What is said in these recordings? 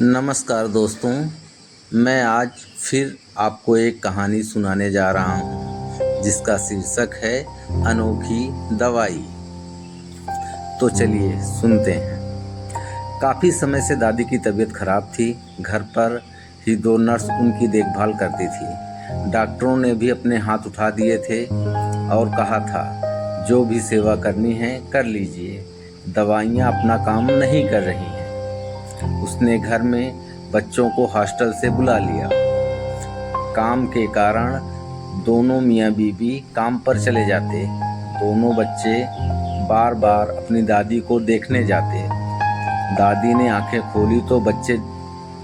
नमस्कार दोस्तों, मैं आज फिर आपको एक कहानी सुनाने जा रहा हूँ जिसका शीर्षक है अनोखी दवाई। तो चलिए सुनते हैं। काफ़ी समय से दादी की तबीयत खराब थी। घर पर ही 2 नर्स उनकी देखभाल करती थी। डॉक्टरों ने भी अपने हाथ उठा दिए थे और कहा था जो भी सेवा करनी है कर लीजिए, दवाइयाँ अपना काम नहीं कर रही हैं। उसने घर में बच्चों को हॉस्टल से बुला लिया। काम के कारण दोनों मियाँ बीवी काम पर चले जाते। दोनों बच्चे बार बार अपनी दादी को देखने जाते। दादी ने आंखें खोली तो बच्चे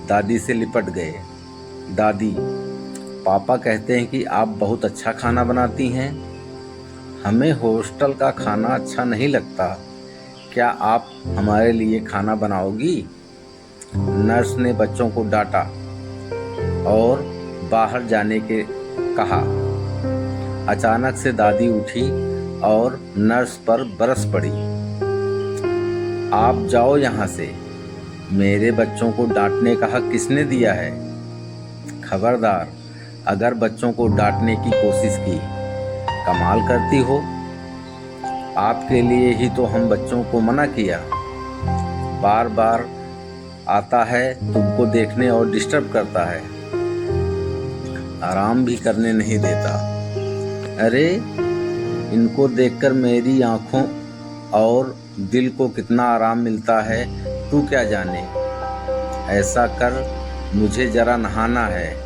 दादी से लिपट गए। दादी, पापा कहते हैं कि आप बहुत अच्छा खाना बनाती हैं। हमें हॉस्टल का खाना अच्छा नहीं लगता। क्या आप हमारे लिए खाना बनाओगी? नर्स ने बच्चों को डांटा और बाहर जाने के कहा। अचानक से दादी उठी और नर्स पर बरस पड़ी। आप जाओ यहाँ से। मेरे बच्चों को डांटने का हक किसने दिया है? खबरदार, अगर बच्चों को डांटने की कोशिश की। कमाल करती हो। आपके लिए ही तो हम बच्चों को मना किया। बार बार आता है, तुमको देखने और डिस्टर्ब करता है, आराम भी करने नहीं देता। अरे, इनको देखकर मेरी आँखों और दिल को कितना आराम मिलता है, तू क्या जाने। ऐसा कर, मुझे जरा नहाना है,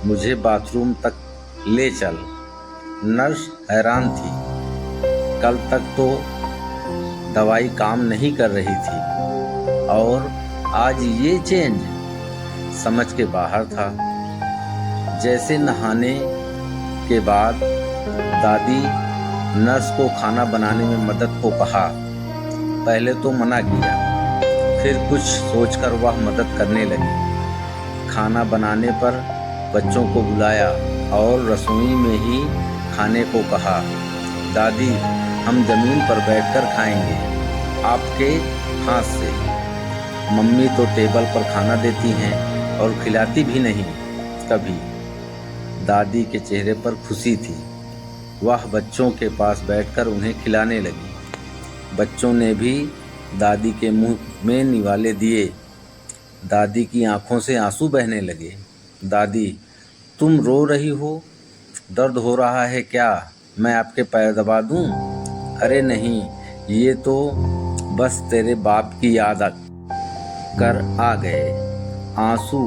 मुझे बाथरूम तक ले चल। नर्स हैरान थी। कल तक तो दवाई काम नहीं कर रही थी और आज ये चेंज समझ के बाहर था। जैसे नहाने के बाद दादी नर्स को खाना बनाने में मदद को कहा। पहले तो मना किया, फिर कुछ सोचकर वह मदद करने लगी। खाना बनाने पर बच्चों को बुलाया और रसोई में ही खाने को कहा। दादी, हम ज़मीन पर बैठकर खाएंगे, आपके हाथ से। मम्मी तो टेबल पर खाना देती हैं और खिलाती भी नहीं कभी। दादी के चेहरे पर खुशी थी। वह बच्चों के पास बैठकर उन्हें खिलाने लगी। बच्चों ने भी दादी के मुंह में निवाले दिए। दादी की आंखों से आंसू बहने लगे। दादी, तुम रो रही हो? दर्द हो रहा है क्या? मैं आपके पैर दबा दूं? अरे नहीं, ये तो बस तेरे बाप की याद कर आ गए। आंसू,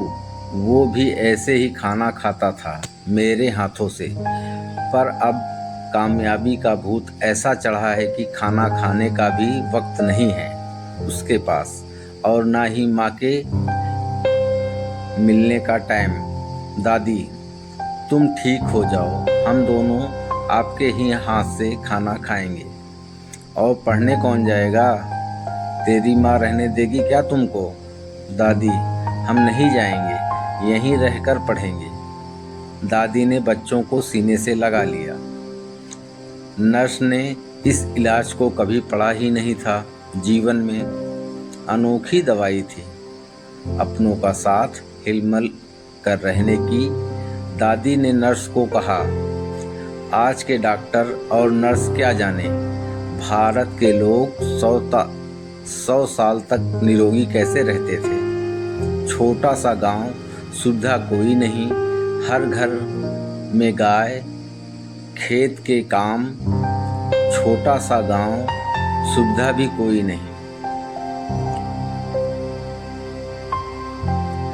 वो भी ऐसे ही खाना खाता था मेरे हाथों से। पर अब कामयाबी का भूत ऐसा चढ़ा है कि खाना खाने का भी वक्त नहीं है उसके पास, और ना ही माँ के मिलने का टाइम। दादी, तुम ठीक हो जाओ, हम दोनों आपके ही हाथ से खाना खाएंगे। और पढ़ने कौन जाएगा? तेरी माँ रहने देगी क्या तुमको? दादी, हम नहीं जाएंगे, यहीं रहकर पढ़ेंगे। दादी ने बच्चों को सीने से लगा लिया। नर्स ने इस इलाज को कभी पढ़ा ही नहीं था जीवन में। अनोखी दवाई थी, अपनों का साथ हिलमिल कर रहने की। दादी ने नर्स को कहा, आज के डॉक्टर और नर्स क्या जाने भारत के लोग 100 साल तक निरोगी कैसे रहते थे। छोटा सा गांव, सुविधा कोई नहीं, हर घर में गाय, खेत के काम। छोटा सा गांव, सुविधा भी कोई नहीं,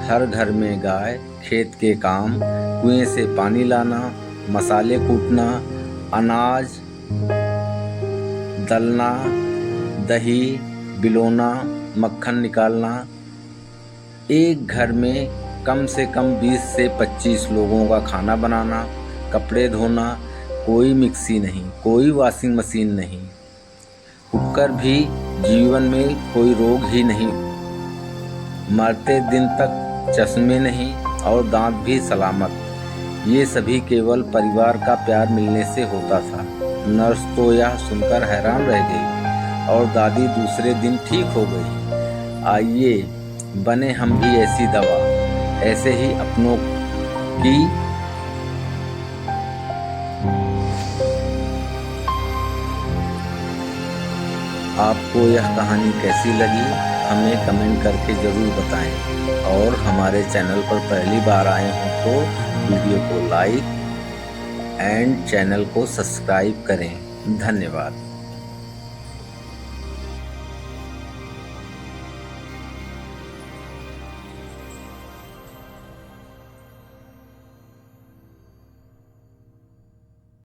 हर घर में गाय, खेत के काम, कुएं से पानी लाना, मसाले कूटना, अनाज दलना, दही बिलोना, मक्खन निकालना। एक घर में कम से कम 20 से 25 लोगों का खाना बनाना, कपड़े धोना। कोई मिक्सी नहीं, कोई वॉशिंग मशीन नहीं, कुकर भी। जीवन में कोई रोग ही नहीं। मरते दिन तक चश्मे नहीं और दांत भी सलामत। ये सभी केवल परिवार का प्यार मिलने से होता था। नर्स तो यह सुनकर हैरान रह गई और दादी दूसरे दिन ठीक हो गई। आइए बने हम भी ऐसी दवा, ऐसे ही अपनों की। आपको यह कहानी कैसी लगी हमें कमेंट करके ज़रूर बताएं, और हमारे चैनल पर पहली बार आए हों तो वीडियो को लाइक एंड चैनल को सब्सक्राइब करें। धन्यवाद।